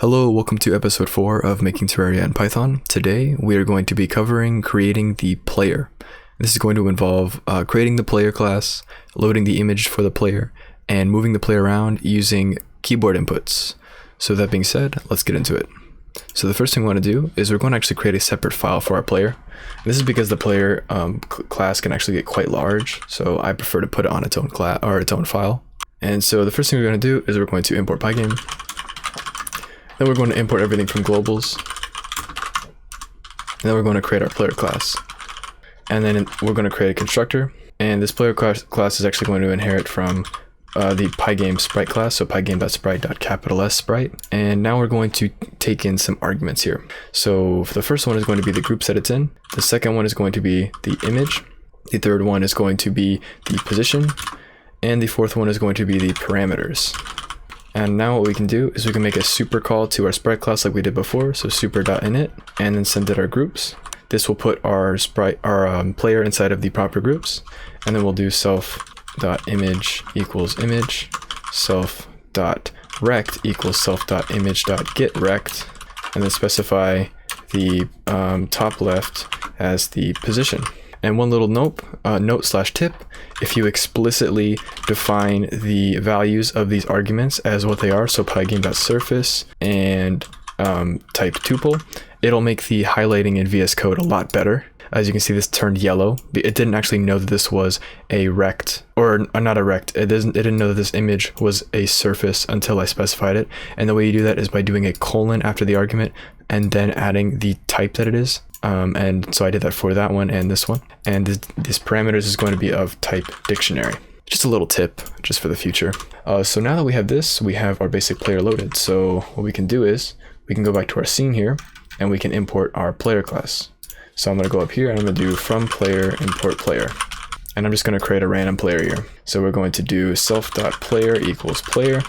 Hello, welcome to episode 4 of Making Terraria in Python. Today we are going to be covering creating the player. This is going to involve creating the player class, loading the image for the player, and moving the player around using keyboard inputs. So that being said, let's get into it. So the first thing we want to do is we're going to actually create a separate file for our player. This is because the player class can actually get quite large, so I prefer to put it on its own class or its own file. And so the first thing we're going to do is we're going to import Pygame. Then we're going to import everything from globals. And then we're going to create our player class. And then we're going to create a constructor. And this player class is actually going to inherit from the Pygame sprite class, so pygame.sprite.S sprite. And now we're going to take in some arguments here. So the first one is going to be the groups that it's in. The second one is going to be the image. The third one is going to be the position. And the fourth one is going to be the parameters. And now what we can do is we can make a super call to our sprite class like we did before, so super.init, and then send it our groups. This will put our player inside of the proper groups, and then we'll do self.image equals image, self.rect equals self.image.getRect, and then specify the top left as the position. And one little note/tip, if you explicitly define the values of these arguments as what they are, so pygame.surface and type tuple, it'll make the highlighting in VS Code a lot better. As you can see, this turned yellow. It didn't actually know that this was a rect, or not a rect. It didn't know that this image was a surface until I specified it. And the way you do that is by doing a colon after the argument and then adding the type that it is. And so I did that for that one and this one. And this parameters is going to be of type dictionary. Just a little tip, just for the future. So now that we have this, we have our basic player loaded. So what we can do is we can go back to our scene here and we can import our player class. So I'm going to go up here and I'm going to do from player import player. And I'm just going to create a random player here. So we're going to do self.player equals player.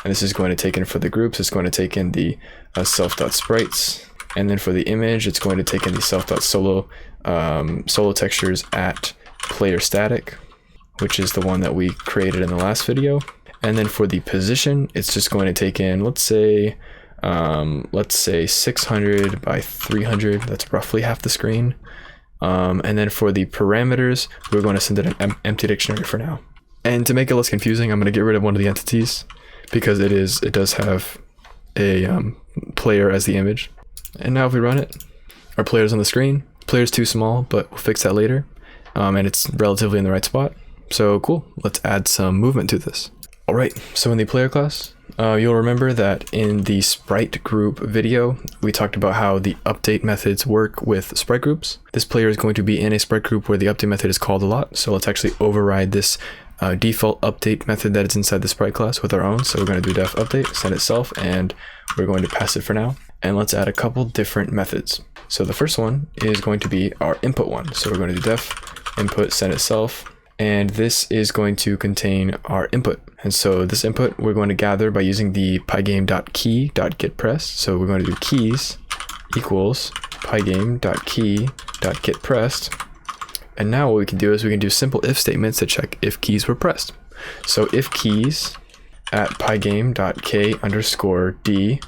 And this is going to take in for the groups. It's going to take in the self.sprites. And then for the image, it's going to take in the self.solo solo textures at player static, which is the one that we created in the last video. And then for the position, it's just going to take in, let's say 600 by 300. That's roughly half the screen. And then for the parameters, we're going to send it an empty dictionary for now. And to make it less confusing, I'm going to get rid of one of the entities because it does have a player as the image. And now if we run it, our player's on the screen. Player's too small, but we'll fix that later. And it's relatively in the right spot. So cool, let's add some movement to this. All right, so in the player class, you'll remember that in the sprite group video, we talked about how the update methods work with sprite groups. This player is going to be in a sprite group where the update method is called a lot. So let's actually override this default update method that is inside the sprite class with our own. So we're going to do def update, send itself, and we're going to pass it for now. And let's add a couple different methods. So the first one is going to be our input one. So we're going to do def input send itself, and this is going to contain our input. And so this input we're going to gather by using the pygame.key.getPressed. So we're going to do keys equals pygame.key.getPressed. And now what we can do is we can do simple if statements to check if keys were pressed. So if keys at pygame.k_d,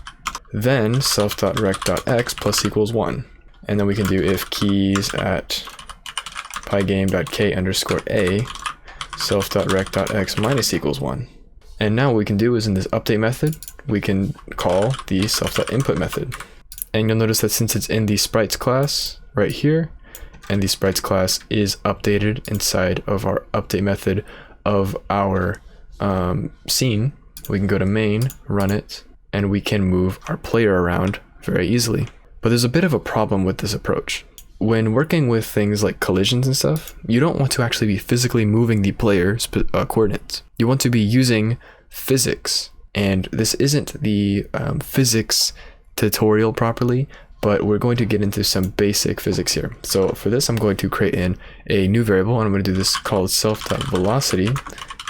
then self.rect.x plus equals 1. And then we can do if keys at pygame.k_a, self.rect.x minus equals 1. And now what we can do is in this update method, we can call the self.input method. And you'll notice that since it's in the sprites class right here, and the sprites class is updated inside of our update method of our scene, we can go to main, run it, and we can move our player around very easily. But there's a bit of a problem with this approach. When working with things like collisions and stuff, you don't want to actually be physically moving the player's coordinates. You want to be using physics. And this isn't the physics tutorial properly, but we're going to get into some basic physics here. So for this, I'm going to create in a new variable, and I'm going to do this called self.velocity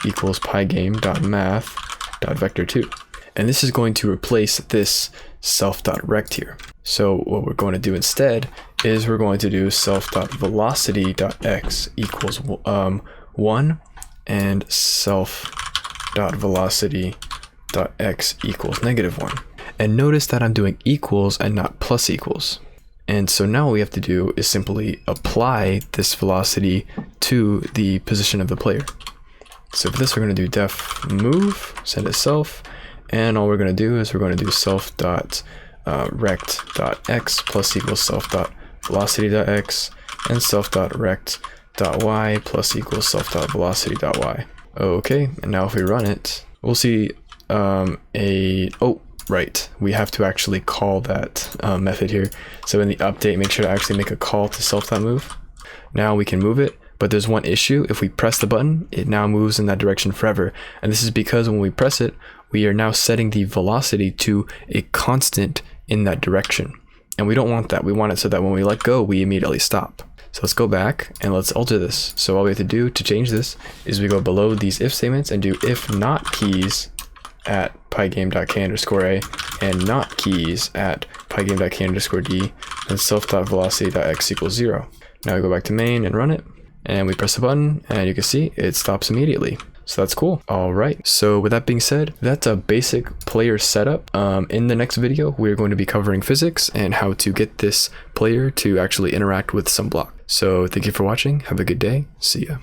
equals pygame.math.vector2. And this is going to replace this self.rect here. So what we're going to do instead is we're going to do self.velocity.x equals 1 and self.velocity.x equals -1. And notice that I'm doing equals and not plus equals. And so now what we have to do is simply apply this velocity to the position of the player. So for this, we're going to do def move, send it self, and all we're going to do is we're going to do self dot rect dot x plus equals self dot velocity dot x, and self dot rect dot y plus equals self dot velocity dot y. Okay, and now if we run it, we'll see right, we have to actually call that method here. So in the update, make sure to actually make a call to self.move. Now we can move it, but there's one issue. If we press the button, it now moves in that direction forever. And this is because when we press it, we are now setting the velocity to a constant in that direction. And we don't want that. We want it so that when we let go, we immediately stop. So let's go back and let's alter this. So all we have to do to change this is we go below these if statements and do if not keys at pygame.k_a and not keys at pygame.k_d and self.velocity.x equals 0. Now we go back to main and run it, and we press the button, and you can see it stops immediately. So that's cool. All right. So with that being said, that's a basic player setup. In the next video, we're going to be covering physics and how to get this player to actually interact with some block. So thank you for watching. Have a good day. See ya.